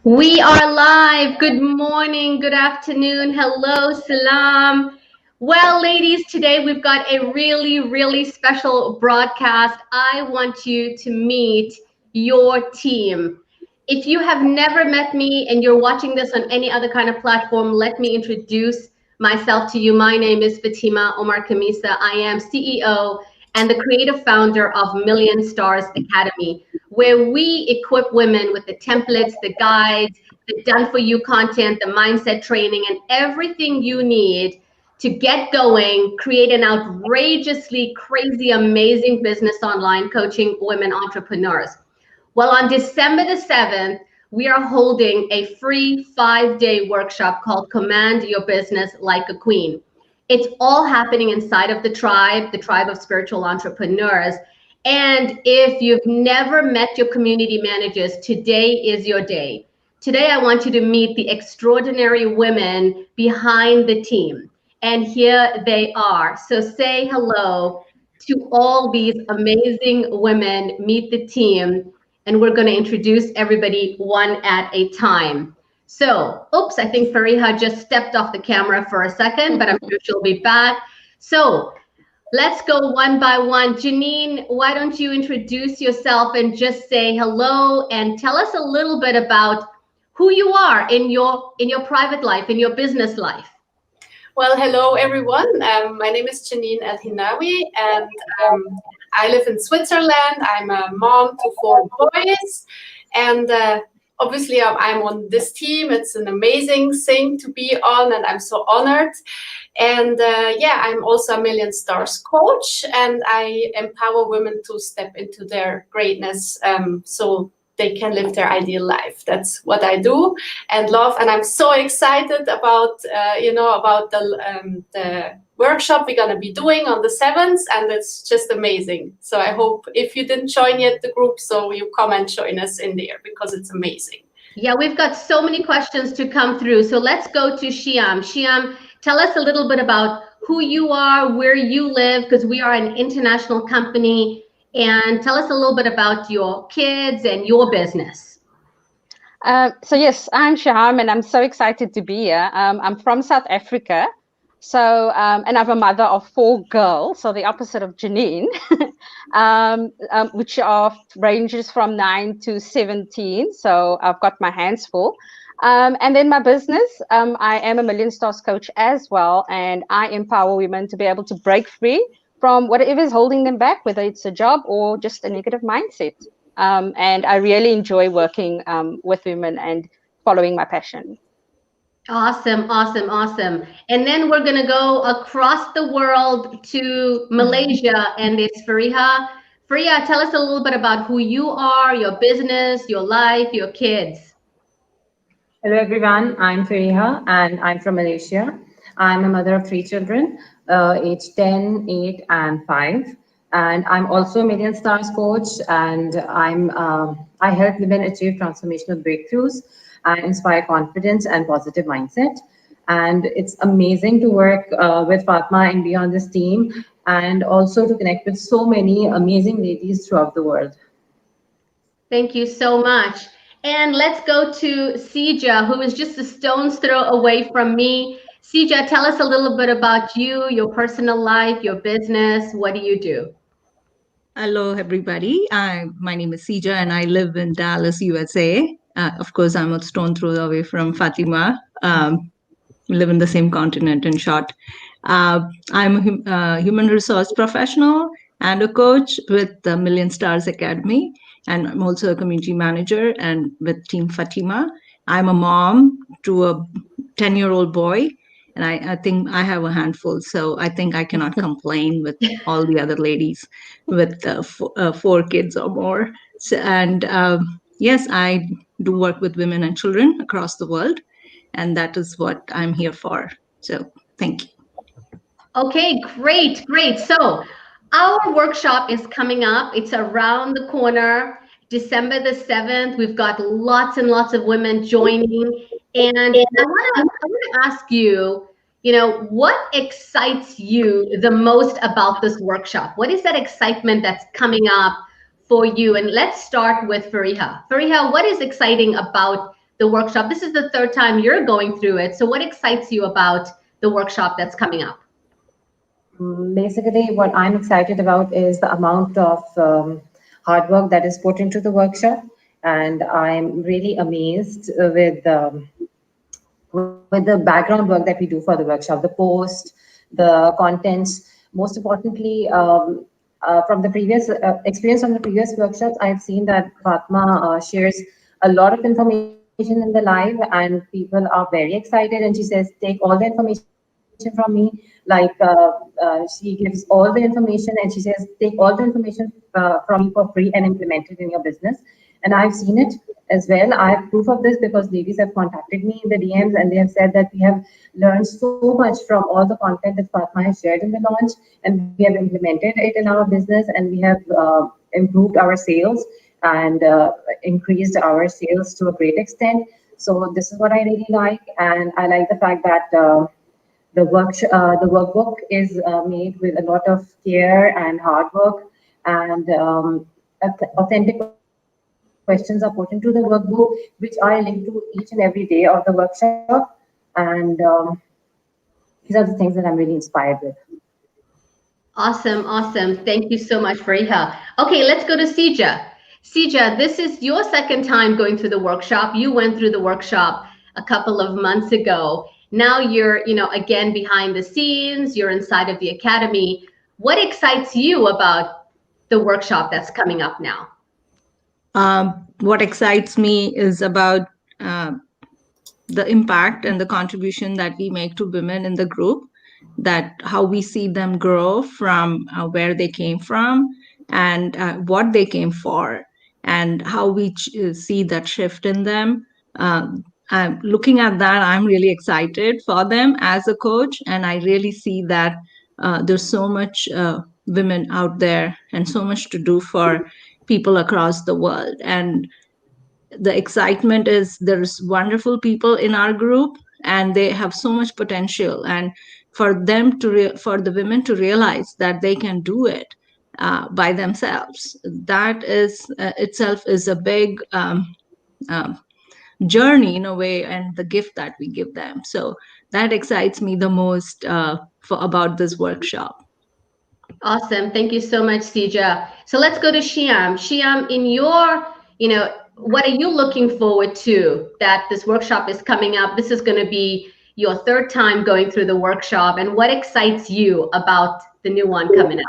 We are live. Good morning, good afternoon. Hello, salam. Well, ladies, today we've got a really special broadcast. I want you to meet your team. If you have never met me and you're watching this on any other kind of platform, let me introduce myself to you. My name is Fatima Omar Kamisa. I am CEO and the creative founder of Million Stars Academy, where we equip women with the templates, the guides, the done for you content, the mindset training, and everything you need to get going, create an outrageously crazy, amazing business online coaching women entrepreneurs. Well, on December the 7th, we are holding a free 5-day workshop called Command Your Business Like a Queen. It's all happening inside of the tribe of spiritual entrepreneurs. And if you've never met your community managers, today is your day. Today, I want you to meet the extraordinary women behind the team. And here they are. So say hello to all these amazing women. Meet the team. And we're going to introduce everybody one at a time. So, oops, I think Fariha just stepped off the camera for a second, but I'm sure she'll be back. So let's go one by one. Janine, why don't you introduce yourself and just say hello and tell us a little bit about who you are in your private life, in your business life. Well, hello everyone. My name is Janine El Hinawi, and I live in Switzerland. I'm a mom to 4 boys, and obviously I'm on this team. It's an amazing thing to be on, and I'm so honored. And I'm also a Million Stars coach, and I empower women to step into their greatness so they can live their ideal life. That's what I do and love. And I'm so excited about, about the workshop we're going to be doing on the 7th. And it's just amazing. So I hope if you didn't join yet the group, so you come and join us in there because it's amazing. Yeah, we've got so many questions to come through. So let's go to Shyam. Shyam, tell us a little bit about who you are, where you live, because we are an international company. And tell us a little bit about your kids and your business. So yes, I'm Shyam, and I'm so excited to be here. I'm from South Africa, so and I'm a mother of 4 girls, so the opposite of Janine, which ranges from 9 to 17. So I've got my hands full. And then my business, I am a Million Stars coach as well, and I empower women to be able to break free from whatever is holding them back, whether it's a job or just a negative mindset. And I really enjoy working with women and following my passion. Awesome. And then we're going to go across the world to Malaysia, and it's Fariha. Fariha, tell us a little bit about who you are, your business, your life, your kids. Hello everyone, I'm Fariha and I'm from Malaysia. I'm a mother of 3 children, aged 10, 8 and 5. And I'm also a Million Stars coach, and I help women achieve transformational breakthroughs and inspire confidence and positive mindset. And it's amazing to work with Fatma and be on this team, and also to connect with so many amazing ladies throughout the world. Thank you so much. And let's go to Sija, who is just a stone's throw away from me. Sija, tell us a little bit about you, your personal life, your business. What do you do? Hello, everybody. My name is Sija, and I live in Dallas, USA. Of course, I'm a stone throw away from Fatima. We live in the same continent, in short. I'm a human resource professional and a coach with the Million Stars Academy. And I'm also a community manager and with Team Fatima. I'm a mom to a 10-year-old boy, and I think I have a handful. So I think I cannot complain with all the other ladies with 4 kids or more. So, and yes, I do work with women and children across the world, and that is what I'm here for. So thank you. Okay, great. So our workshop is coming up. It's around the corner, December the 7th. We've got lots and lots of women joining. And I want to ask you, what excites you the most about this workshop? What is that excitement that's coming up for you? And let's start with Fariha. Fariha, what is exciting about the workshop. This is the third time you're going through it. So what excites you about the workshop that's coming up? Basically, what I'm excited about is the amount of hard work that is put into the workshop. And I'm really amazed with the background work that we do for the workshop, the post, the contents. Most importantly, from the previous experience from the previous workshops, I've seen that Fatma shares a lot of information in the live, and people are very excited. And she says, take all the information from me. Like she gives all the information, and she says, take all the information from me for free and implement it in your business. And I've seen it as well. I have proof of this because ladies have contacted me in the DMs, and they have said that we have learned so much from all the content that Fatma has shared in the launch, and we have implemented it in our business, and we have improved our sales and increased our sales to a great extent. So this is what I really like, and I like the fact that the workbook is made with a lot of care and hard work, and authentic questions are put into the workbook, which I link to each and every day of the workshop. And these are the things that I'm really inspired with. Awesome, awesome. Thank you so much, Fariha. Okay, let's go to Sija. Sija, this is your second time going through the workshop. You went through the workshop a couple of months ago. Now you're, again, behind the scenes, you're inside of the academy. What excites you about the workshop that's coming up now? What excites me is about the impact and the contribution that we make to women in the group, that how we see them grow from where they came from and what they came for, and how we see that shift in them. Looking at that, I'm really excited for them as a coach, and I really see that there's so much women out there and so much to do for people across the world. And the excitement is there's wonderful people in our group, and they have so much potential, and for them for the women to realize that they can do it by themselves, that is itself is a big journey in a way, and the gift that we give them. So that excites me the most about this workshop. Awesome. Thank you so much, Sija. So let's go to Shyam. Shyam, in your, what are you looking forward to that this workshop is coming up? This is going to be your third time going through the workshop. And what excites you about the new one coming up?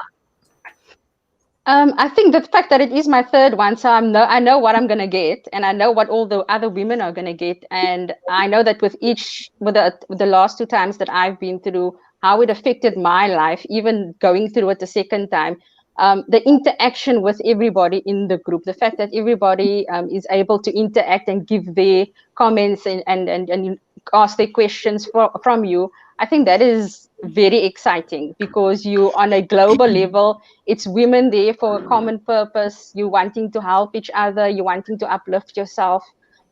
I think the fact that it is my third one, so I know what I'm going to get, and I know what all the other women are going to get. And I know that with the last two times that I've been through, how it affected my life, even going through it the second time, the interaction with everybody in the group, the fact that everybody is able to interact and give their comments and ask their questions from you, I think that is very exciting, because you on a global level, it's women there for a common purpose. You wanting to help each other, you wanting to uplift yourself,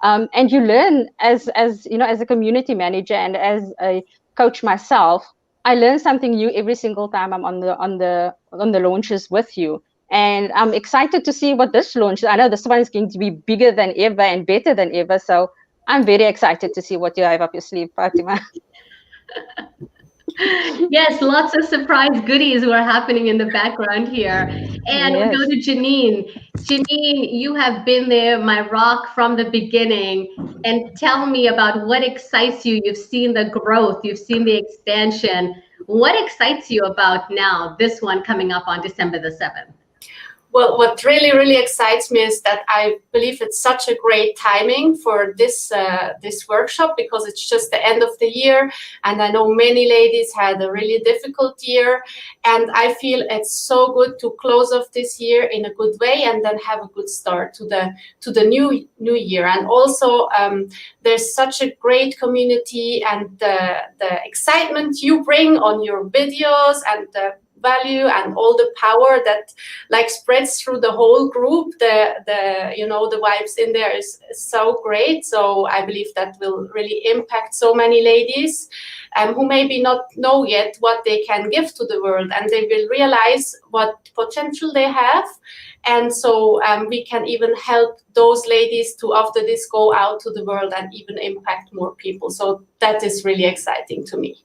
and you learn as a community manager and as a coach myself. I learn something new every single time I'm on the launches with you, and I'm excited to see what this launch. I know this one is going to be bigger than ever and better than ever. So I'm very excited to see what you have up your sleeve, Fatima. Yes, lots of surprise goodies were happening in the background here. And Yes. we go to Janine. Janine, you have been there, my rock, from the beginning. And tell me about what excites you. You've seen the growth, you've seen the expansion. What excites you about now, this one coming up on December the 7th? Well, what really, really excites me is that I believe it's such a great timing for this workshop, because it's just the end of the year, and I know many ladies had a really difficult year, and I feel it's so good to close off this year in a good way and then have a good start to the new year. And also, there's such a great community, and the excitement you bring on your videos and the value and all the power that like spreads through the whole group. The you know, the vibes in there is so great. So I believe that will really impact so many ladies who maybe not know yet what they can give to the world, and they will realize what potential they have. And so we can even help those ladies to, after this, go out to the world and even impact more people. So that is really exciting to me.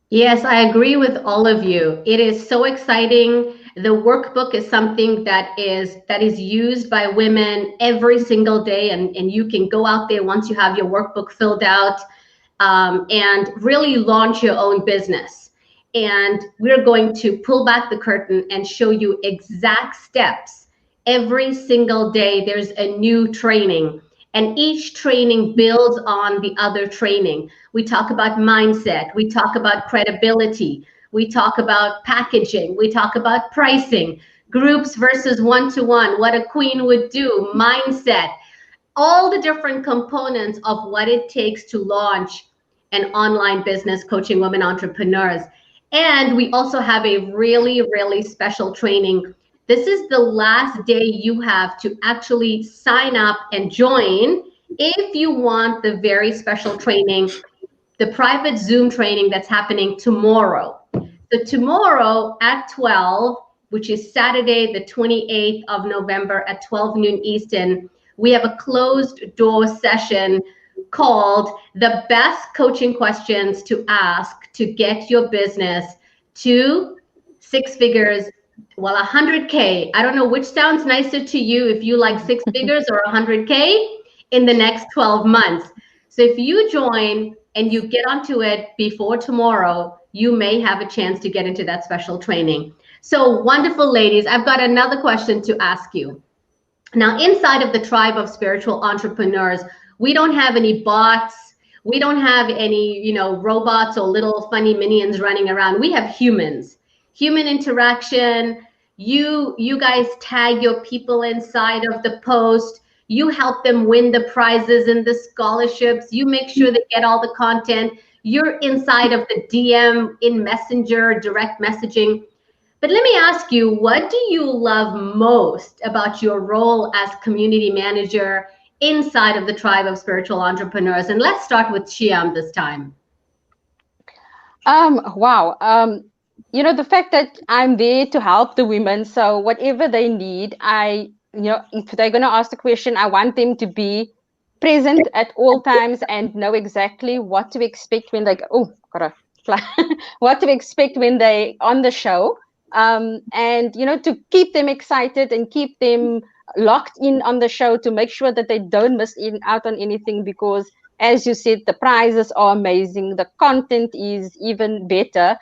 Yes, I agree with all of you. It is so exciting. The workbook is something that is used by women every single day, and you can go out there once you have your workbook filled out and really launch your own business. And we're going to pull back the curtain and show you exact steps. Every single day there's a new training, and each training builds on the other training. We talk about mindset, we talk about credibility, we talk about packaging, we talk about pricing, groups versus one-to-one, what a queen would do, mindset, all the different components of what it takes to launch an online business coaching women entrepreneurs. And we also have a really, really special training. This is the last day you have to actually sign up and join if you want the very special training, the private Zoom training that's happening tomorrow. So tomorrow at 12, which is Saturday, the 28th of November at 12 noon Eastern, we have a closed door session called The Best Coaching Questions to Ask to Get Your Business to Six Figures. Well, 100K. I don't know which sounds nicer to you, if you like six figures or 100K in the next 12 months. So if you join and you get onto it before tomorrow, you may have a chance to get into that special training. So wonderful, ladies. I've got another question to ask you. Now, inside of the tribe of spiritual entrepreneurs, we don't have any bots. We don't have any, robots or little funny minions running around. We have humans. Human interaction. You guys tag your people inside of the post. You help them win the prizes and the scholarships. You make sure they get all the content. You're inside of the DM, in Messenger, direct messaging. But let me ask you, what do you love most about your role as community manager inside of the tribe of spiritual entrepreneurs? And let's start with Shyam this time. Wow. The fact that I'm there to help the women, so whatever they need, if they're going to ask the question, I want them to be present at all times and know exactly what to expect when they go, what to expect when they on the show, and to keep them excited and keep them locked in on the show, to make sure that they don't miss out on anything, because as you said, the prizes are amazing, the content is even better.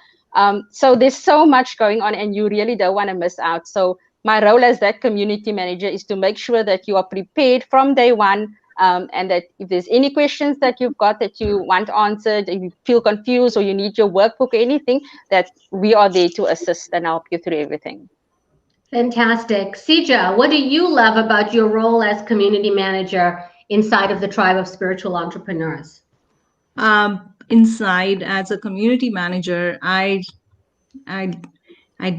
So there's so much going on and you really don't want to miss out. So my role as that community manager is to make sure that you are prepared from day one, and that if there's any questions that you've got that you want answered, if you feel confused or you need your workbook or anything, that we are there to assist and help you through everything. Fantastic. Sija, what do you love about your role as community manager inside of the tribe of spiritual entrepreneurs? Inside, as a community manager, I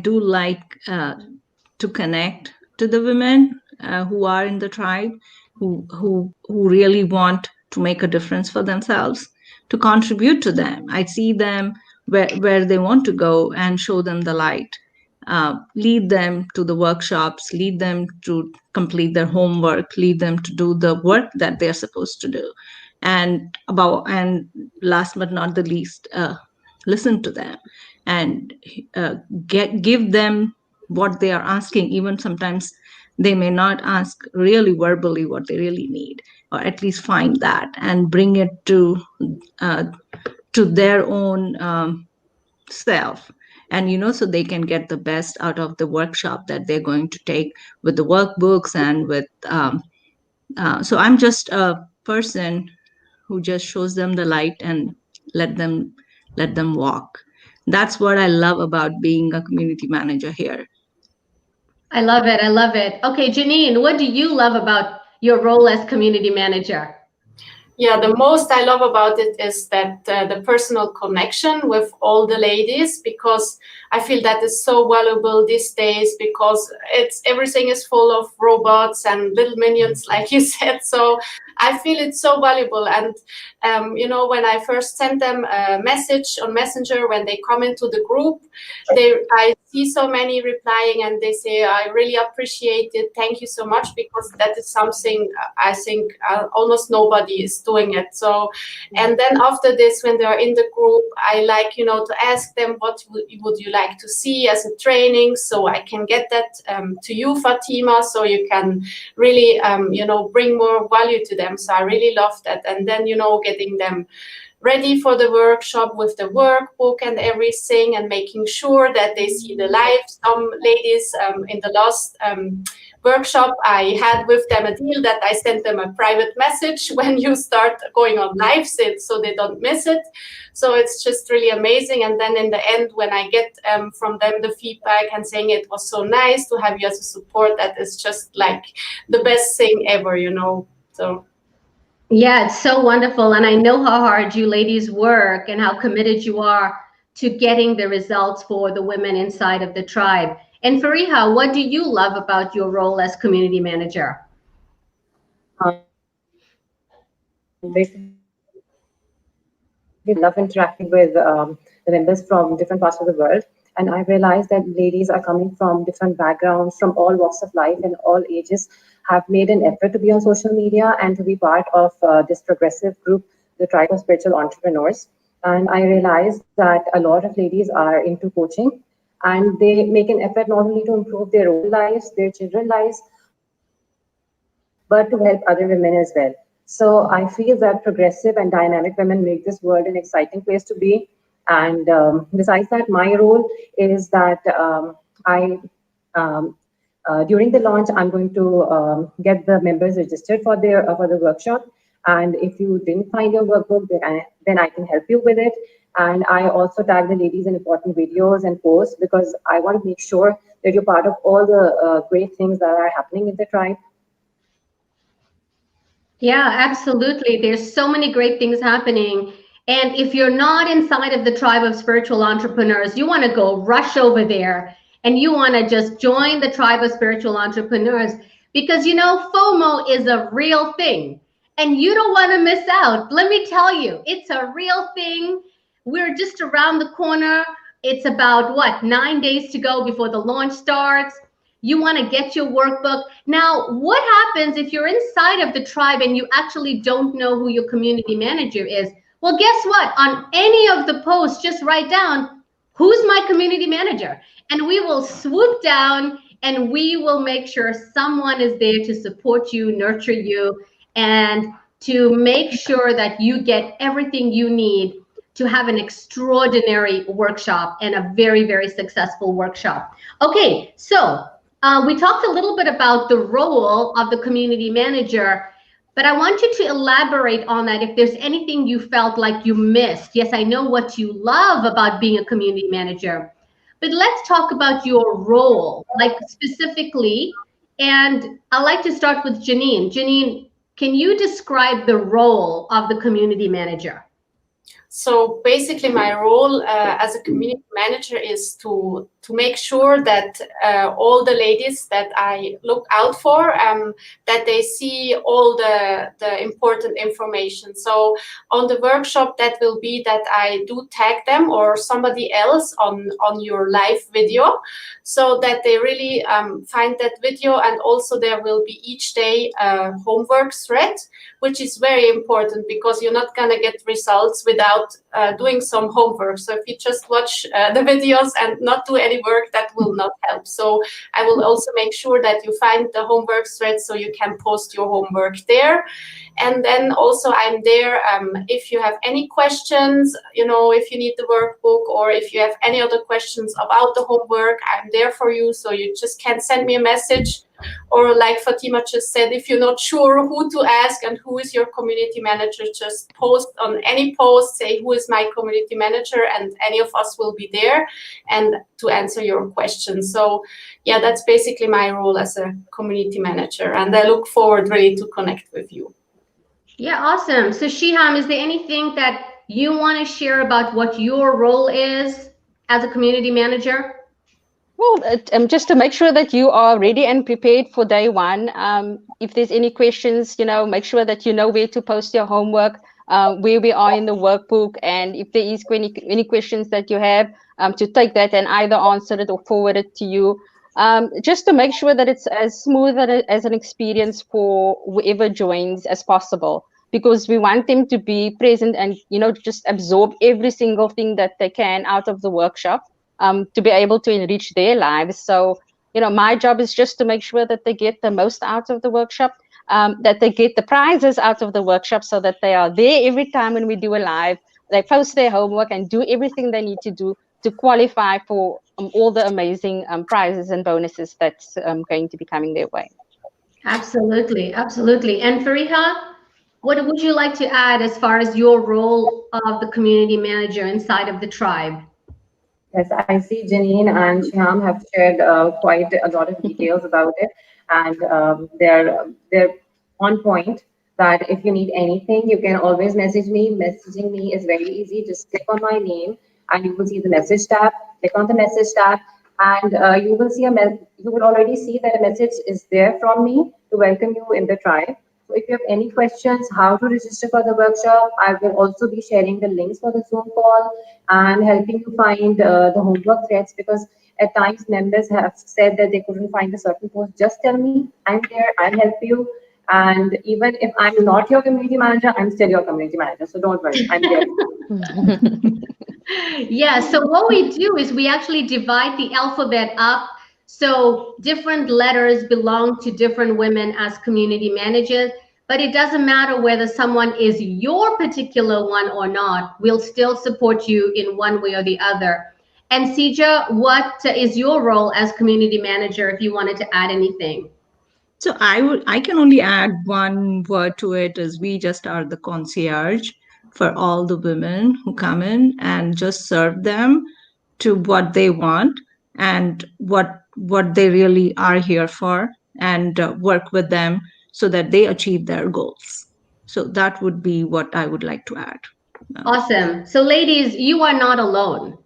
do like to connect to the women who are in the tribe, who really want to make a difference for themselves, to contribute to them. I see them where they want to go and show them the light. Lead them to the workshops, lead them to complete their homework, lead them to do the work that they're supposed to do. And last but not the least, listen to them and give them what they are asking. Even sometimes they may not ask really verbally what they really need, or at least find that and bring it to their own self. And so they can get the best out of the workshop that they're going to take with the workbooks and with so I'm just a person who just shows them the light and let them walk. That's what I love about being a community manager here. I love it. I love it. Okay, Janine, what do you love about your role as community manager? Yeah, the most I love about it is that the personal connection with all the ladies, because I feel that is so valuable these days, because everything is full of robots and little minions, like you said. So I feel it's so valuable. And when I first send them a message on Messenger, when they come into the group, I see so many replying, and they say, I really appreciate it. Thank you so much, because that is something I think almost nobody is doing it. So, and then after this, when they're in the group, I like, to ask them, what would you like to see as a training? So I can get that to you, Fatima, so you can really, bring more value to them. So I really love that. And then, getting them ready for the workshop with the workbook and everything, and making sure that they see the live. Some ladies in the last workshop, I had with them a deal that I sent them a private message when you start going on live, so they don't miss it. So it's just really amazing. And then in the end, when I get from them the feedback and saying it was so nice to have you as a support, that is just like the best thing ever, so. Yeah, it's so wonderful. And I know how hard you ladies work and how committed you are to getting the results for the women inside of the tribe. And Fariha, what do you love about your role as community manager? Basically, love interacting with the members from different parts of the world. And I realized that ladies are coming from different backgrounds, from all walks of life and all ages, have made an effort to be on social media and to be part of this progressive group, the Tribe of Spiritual Entrepreneurs. And I realized that a lot of ladies are into coaching, and they make an effort not only to improve their own lives, their children's lives, but to help other women as well. So I feel that progressive and dynamic women make this world an exciting place to be. And besides that, my role is that during the launch, I'm going to get the members registered for the workshop. And if you didn't find your workbook, then I can help you with it. And I also tag the ladies in important videos and posts, because I want to make sure that you're part of all the great things that are happening in the tribe. Yeah, absolutely. There's so many great things happening. And if you're not inside of the Tribe of Spiritual Entrepreneurs, you want to go rush over there and you want to just join the Tribe of Spiritual Entrepreneurs, because FOMO is a real thing and you don't want to miss out. Let me tell you, it's a real thing. We're just around the corner. It's about 9 days to go before the launch starts. You want to get your workbook. Now, what happens if you're inside of the tribe and you actually don't know who your community manager is? Well, guess what? On any of the posts, just write down, who's my community manager? And we will swoop down and we will make sure someone is there to support you, nurture you, and to make sure that you get everything you need to have an extraordinary workshop and a very, very successful workshop. Okay, so we talked a little bit about the role of the community manager, but I want you to elaborate on that if there's anything you felt like you missed. Yes, I know what you love about being a community manager, but let's talk about your role, like specifically. And I'd like to start with Janine. Janine, can you describe the role of the community manager? So basically, my role as a community manager is to make sure that all the ladies that I look out for, that they see all the important information. So on the workshop, that will be that I do tag them or somebody else on your live video, so that they really find that video. And also there will be each day a homework thread, which is very important, because you're not going to get results without doing some homework. So if you just watch the videos and not do any work, that will not help. So I will also make sure that you find the homework thread so you can post your homework there. And then also I'm there if you have any questions, if you need the workbook or if you have any other questions about the homework, I'm there for you. So you just can send me a message. Or like Fatima just said, if you're not sure who to ask and who is your community manager, just post on any post, say who is my community manager, and any of us will be there and to answer your questions. So yeah, that's basically my role as a community manager, and I look forward really to connect with you. Yeah, awesome. So Shiham, is there anything that you want to share about what your role is as a community manager? Well, just to make sure that you are ready and prepared for day one. If there's any questions, make sure that you know where to post your homework, where we are in the workbook, and if there is any questions that you have, to take that and either answer it or forward it to you. Just to make sure that it's as smooth as an experience for whoever joins as possible, because we want them to be present and just absorb every single thing that they can out of the workshop, to be able to enrich their lives. So, my job is just to make sure that they get the most out of the workshop, that they get the prizes out of the workshop, so that they are there every time when we do a live. They post their homework and do everything they need to do to qualify for all the amazing prizes and bonuses that's going to be coming their way. Absolutely, absolutely. And Fariha, what would you like to add as far as your role of the community manager inside of the tribe? Yes, I see Janine and Shyam have shared quite a lot of details about it, and they're on point. That if you need anything, you can always message me. Messaging me is very easy. Just click on my name, and you will see the message tab. Click on the message tab, and you will see you will already see that a message is there from me to welcome you in the tribe. So if you have any questions, how to register for the workshop, I will also be sharing the links for the Zoom call and helping you find the homework threads, because at times members have said that they couldn't find a certain post. Just tell me, I'm there, I'll help you. And even if I'm not your community manager, I'm still your community manager. So don't worry, I'm there. Yeah, so what we do is we actually divide the alphabet up. So different letters belong to different women as community managers, but it doesn't matter whether someone is your particular one or not. We'll still support you in one way or the other. And Sija, what is your role as community manager if you wanted to add anything? So I can only add one word to it, is we just are the concierge for all the women who come in, and just serve them to what they want and what they really are here for, and work with them so that they achieve their goals. So that would be what I would like to add. Awesome. So ladies, you are not alone.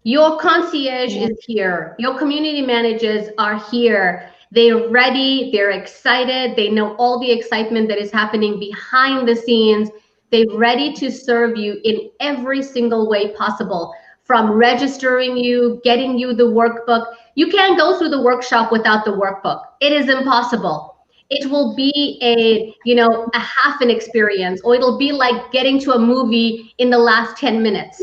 Your concierge is here. Your community managers are here. They're ready. They're excited. They know all the excitement that is happening behind the scenes. They're ready to serve you in every single way possible, from registering you, getting you the workbook. You can't go through the workshop without the workbook. It is impossible. It will be a half an experience, or it'll be like getting to a movie in the last 10 minutes.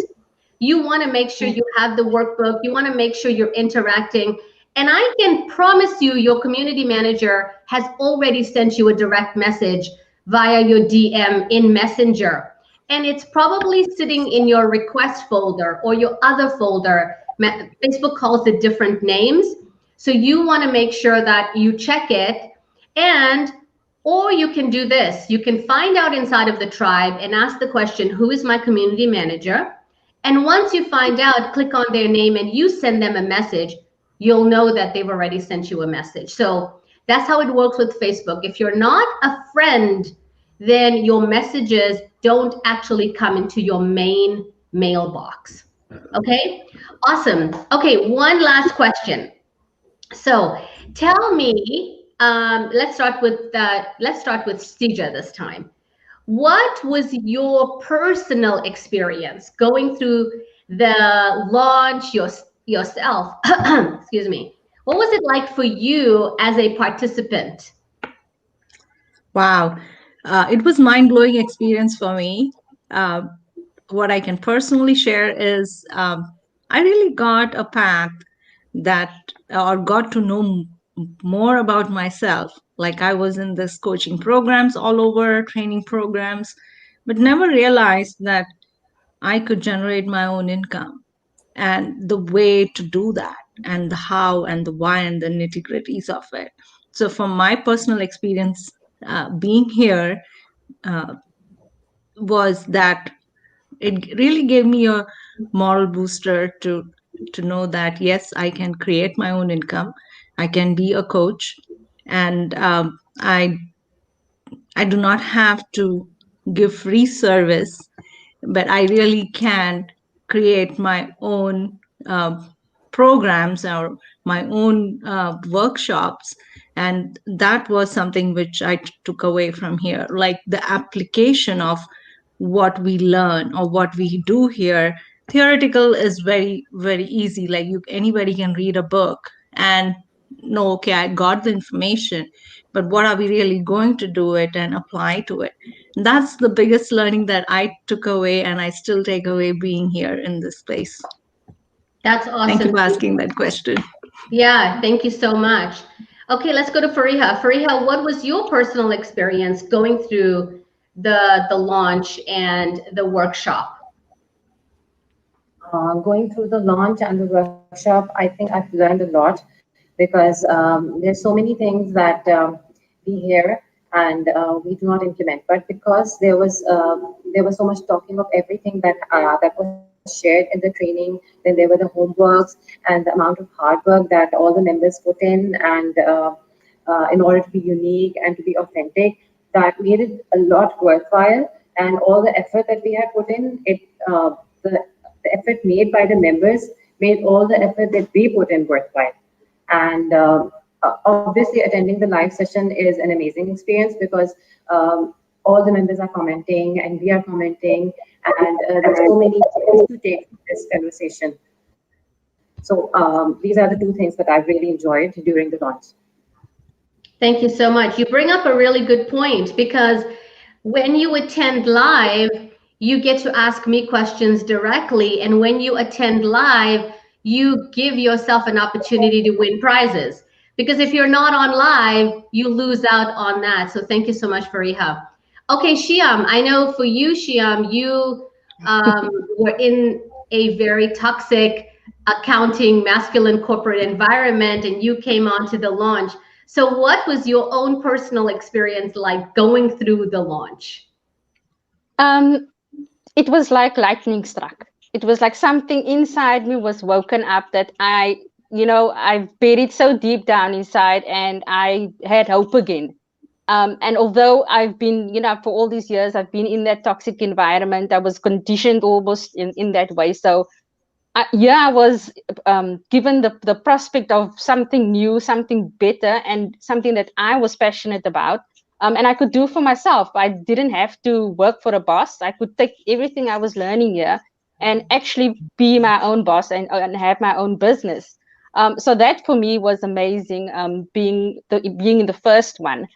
You want to make sure you have the workbook. You want to make sure you're interacting. And I can promise you, your community manager has already sent you a direct message via your DM in Messenger. And it's probably sitting in your request folder or your other folder. Facebook calls it different names. So you want to make sure that you check it. Or you can do this. You can find out inside of the tribe and ask the question, who is my community manager? And once you find out, click on their name and you send them a message, you'll know that they've already sent you a message. So that's how it works with Facebook. If you're not a friend, then your messages don't actually come into your main mailbox. Okay, awesome. Okay, one last question. So tell me, let's start with Sija this time. What was your personal experience going through the launch yourself? Excuse me. What was it like for you as a participant? Wow, it was mind-blowing experience for me. Uh, what I can personally share is, I really got a path that, or got to know more about myself. Like, I was in this coaching programs all over, training programs, but never realized that I could generate my own income, and the way to do that, and the how and the why and the nitty gritties of it. So from my personal experience, being here, uh, was that it really gave me a moral booster to know that yes, I can create my own income, I can be a coach, and I do not have to give free service, but I really can't create my own programs or my own workshops. And that was something which I took away from here, like the application of what we learn or what we do here. Theoretical is very, very easy. Like anybody can read a book and know, okay, I got the information, but what are we really going to do it and apply to it? That's the biggest learning that I took away, and I still take away being here in this place. That's awesome. Thank you for asking that question. Yeah, thank you so much. Okay, let's go to Fariha. Fariha, what was your personal experience going through the launch and the workshop? Going through the launch and the workshop, I think I've learned a lot, because there's so many things that we hear and we do not implement. But because there was so much talking of everything that was shared in the training, then there were the homeworks and the amount of hard work that all the members put in, and in order to be unique and to be authentic, that made it a lot worthwhile. And all the effort that we had put in, the effort made by the members made all the effort that we put in worthwhile. And obviously attending the live session is an amazing experience, because all the members are commenting and we are commenting, and there's so many things to take from this conversation. So these are the two things that I've really enjoyed during the launch. Thank you so much. You bring up a really good point, because when you attend live, you get to ask me questions directly. And when you attend live, you give yourself an opportunity to win prizes. Because if you're not on live, you lose out on that. So thank you so much, Fariha. Okay, Shyam, I know for you, Shyam, you were in a very toxic accounting, masculine corporate environment, and you came onto the launch. So what was your own personal experience like going through the launch? It was like lightning struck. It was like something inside me was woken up, that I buried so deep down inside, and I had hope again. And although I've been, for all these years, I've been in that toxic environment, I was conditioned almost in that way. So I was given the prospect of something new, something better, and something that I was passionate about. And I could do for myself. I didn't have to work for a boss. I could take everything I was learning here and actually be my own boss and have my own business. So that for me was amazing, being in the first one,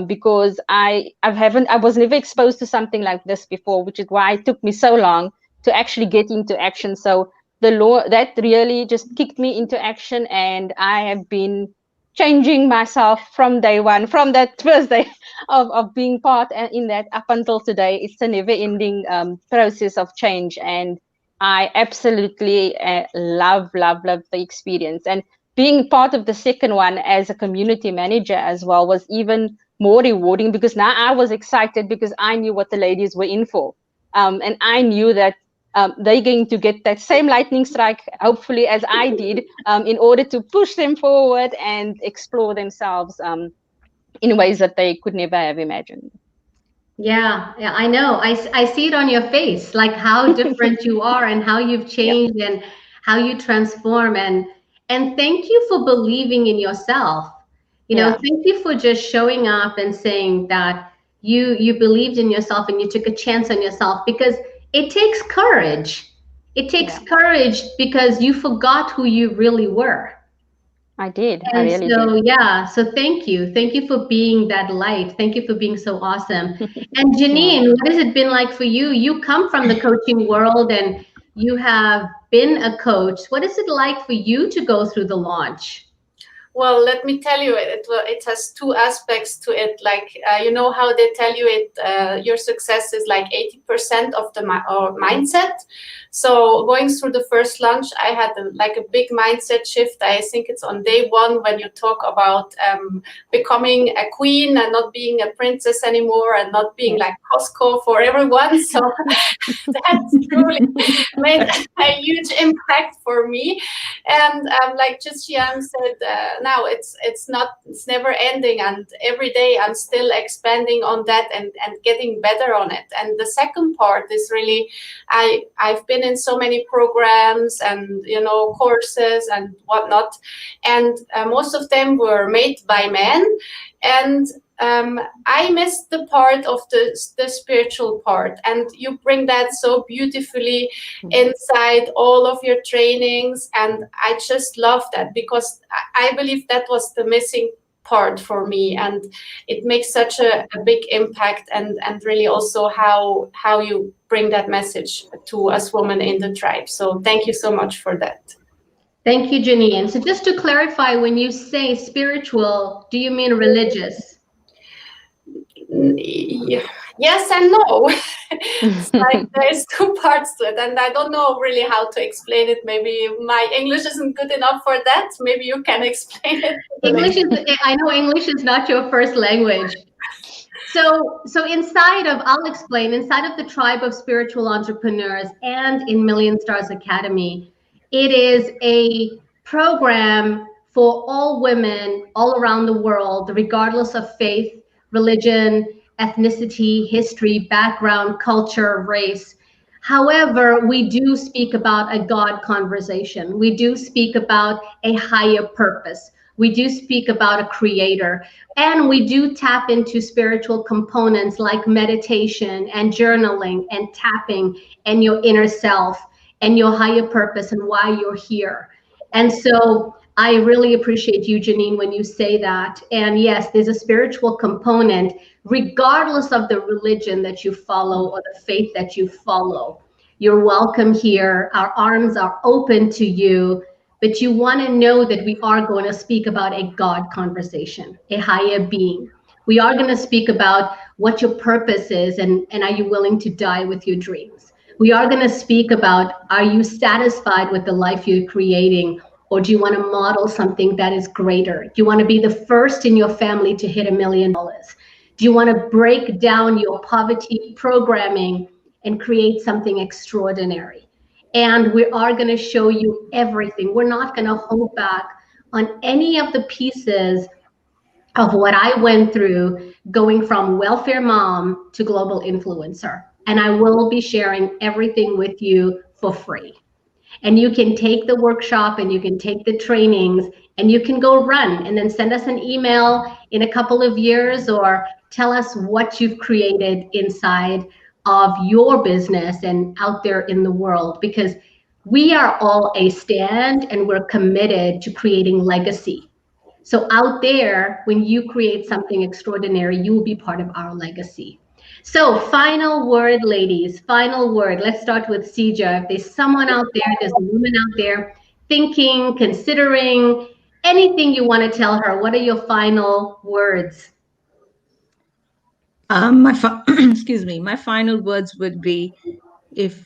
because I was never exposed to something like this before, which is why it took me so long to actually get into action. So the law that really just kicked me into action, and I have been changing myself from day one, from that first day of being part in that up until today. It's a never-ending process of change, and I absolutely love the experience. And being part of the second one as a community manager as well was even more rewarding, because now I was excited because I knew what the ladies were in for, and I knew that they're going to get that same lightning strike, hopefully, as I did, in order to push them forward and explore themselves in ways that they could never have imagined. Yeah, I know. I see it on your face, like how different you are and how you've changed and how you transform. And thank you for believing in yourself. Thank you for just showing up and saying that you believed in yourself and you took a chance on yourself, because it takes courage. It takes courage, because you forgot who you really were. I did. And I really did. Yeah. So thank you. Thank you for being that light. Thank you for being so awesome. And Janine, what has it been like for you? You come from the coaching world and you have been a coach. What is it like for you to go through the launch? Well, let me tell you, it has two aspects to it. Like, how they tell you your success is like 80% of the mindset. So going through the first launch, I had a big mindset shift. I think it's on day one when you talk about becoming a queen and not being a princess anymore and not being like Costco for everyone. So that's truly made a huge impact for me. And like just Shyam said, now it's never ending, and every day I'm still expanding on that and getting better on it. And the second part is really, I've been in so many programs and courses and whatnot, and most of them were made by men, and I missed the part of the spiritual part, and you bring that so beautifully inside all of your trainings, and I just love that, because I believe that was the missing part for me, and it makes such a big impact, and really also how you bring that message to us women in the tribe. So thank you so much for that. Thank you, Janine. So just to clarify, when you say spiritual, do you mean religious? Yes and no. It's like there's two parts to it, and I don't know really how to explain it. Maybe my English isn't good enough for that. Maybe you can explain it. I know English is not your first language. So inside of the Tribe of Spiritual Entrepreneurs and in Million Stars Academy, it is a program for all women all around the world, regardless of faith, religion, ethnicity, history, background, culture, race. However, we do speak about a God conversation. We do speak about a higher purpose. We do speak about a creator, and we do tap into spiritual components like meditation and journaling and tapping and your inner self and your higher purpose and why you're here. And so I really appreciate you, Janine, when you say that. And yes, there's a spiritual component, regardless of the religion that you follow or the faith that you follow. You're welcome here. Our arms are open to you, but you want to know that we are going to speak about a God conversation, a higher being. We are going to speak about what your purpose is, and are you willing to die with your dreams? We are going to speak about, are you satisfied with the life you're creating? Or do you want to model something that is greater? Do you want to be the first in your family to hit $1 million? Do you want to break down your poverty programming and create something extraordinary? And we are going to show you everything. We're not going to hold back on any of the pieces of what I went through going from welfare mom to global influencer. And I will be sharing everything with you for free. And you can take the workshop and you can take the trainings and you can go run and then send us an email in a couple of years or tell us what you've created inside of your business and out there in the world, because we are all a stand and we're committed to creating legacy. So out there, when you create something extraordinary, you will be part of our legacy. So final word, ladies, final word. Let's start with Sija. If there's someone out there, there's a woman out there thinking, considering, anything you want to tell her, what are your final words? Excuse me. My final words would be, if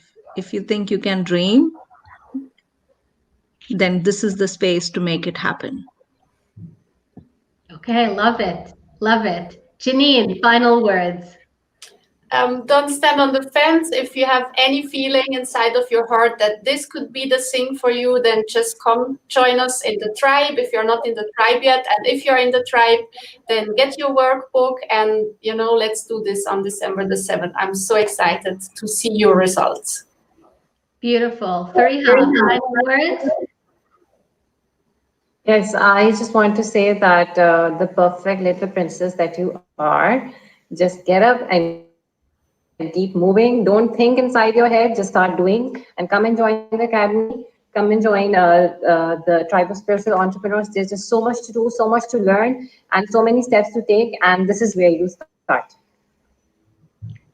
you think you can dream, then this is the space to make it happen. Okay, love it. Love it. Janine, final words. Don't stand on the fence. If you have any feeling inside of your heart that this could be the thing for you, then just come join us in the tribe if you're not in the tribe yet. And if you're in the tribe, then get your workbook and, let's do this on December the 7th. I'm so excited to see your results. Beautiful. Fariha, final words? Yes, I just want to say that the perfect little princess that you are, just get up and keep moving. Don't think inside your head, just start doing, and come and join the academy. Come and join the Tribe of Spiritual Entrepreneurs. There's just so much to do, so much to learn, and so many steps to take, and this is where you start.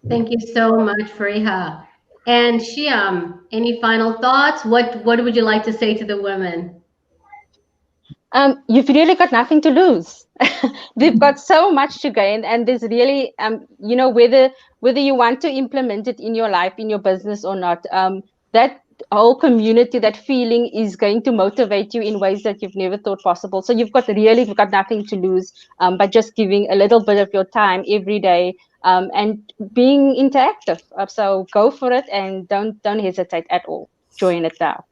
Thank you so much, Fariha. And Shyam, any final thoughts? What would you like to say to the women? You've really got nothing to lose. They've got so much to gain, and there's really, whether you want to implement it in your life, in your business or not, that whole community, that feeling is going to motivate you in ways that you've never thought possible. So you've got nothing to lose by just giving a little bit of your time every day and being interactive. So go for it and don't hesitate at all. Join it now.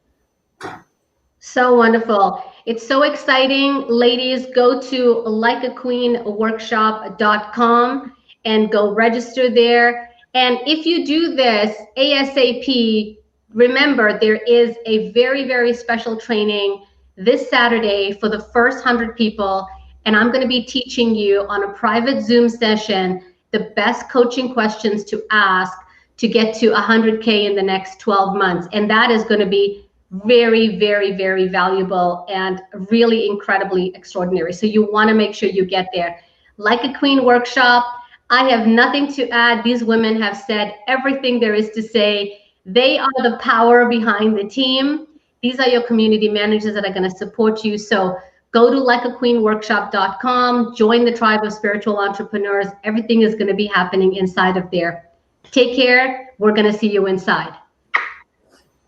So wonderful. It's so exciting. Ladies, go to likeaqueenworkshop.com and go register there. And if you do this ASAP, remember there is a very, very special training this Saturday for the first 100 people. And I'm going to be teaching you on a private Zoom session the best coaching questions to ask to get to 100K in the next 12 months. And that is going to be very, very, very valuable and really incredibly extraordinary. So you want to make sure you get there. Like a Queen workshop, I have nothing to add. These women have said everything there is to say. They are the power behind the team. These are your community managers that are going to support you. So go to likeaqueenworkshop.com, join the tribe of spiritual entrepreneurs. Everything is going to be happening inside of there. Take care. We're going to see you inside.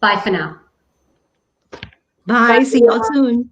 Bye for now. Bye. See you all soon.